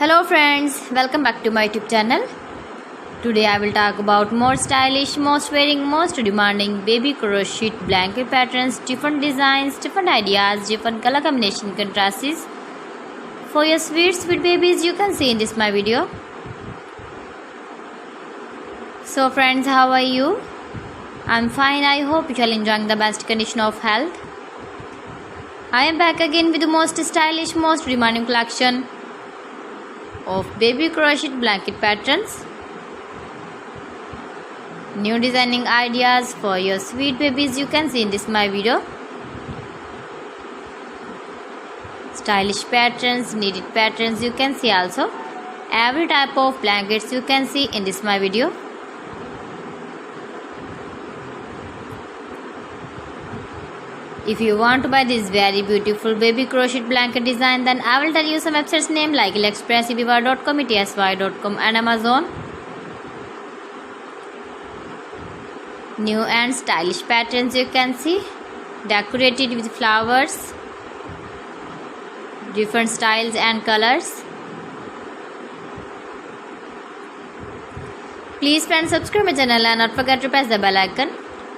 Hello friends, welcome back to my YouTube channel. Today I will talk about more stylish, most wearing, most demanding baby crochet blanket patterns, different designs, different ideas, different color combination contrasts for your sweet babies you can see in this my video. So friends, how are you? I'm fine. I hope you are enjoying the best condition of health. I am back again with the most stylish, most demanding collection of baby crochet blanket patterns. New designing ideas for your sweet babies you can see in this my video. Stylish patterns, needed patterns you can see also. Every type of blankets you can see in this my video. If you want to buy this very beautiful baby crochet blanket design, then I will tell you some websites name like AliExpress, eBay.com, ETSY.com and Amazon. New and stylish patterns you can see, decorated with flowers, different styles and colors. Please friends, subscribe my channel and not forget to press the bell icon.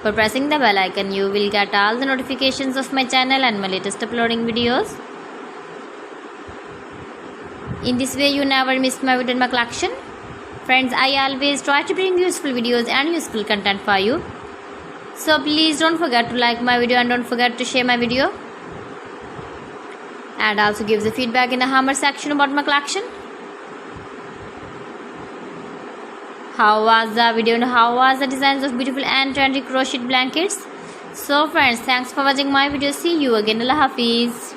For pressing the bell icon, you will get all the notifications of my channel and my latest uploading videos. In this way, you never miss my video in my collection. Friends, I always try to bring useful videos and useful content for you. So please don't forget to like my video and don't forget to share my video. And also give the feedback in the comment section about my collection. How was the video and how was the designs of beautiful and trendy crochet blankets? So friends, thanks for watching my video. See you again. Allah Hafiz.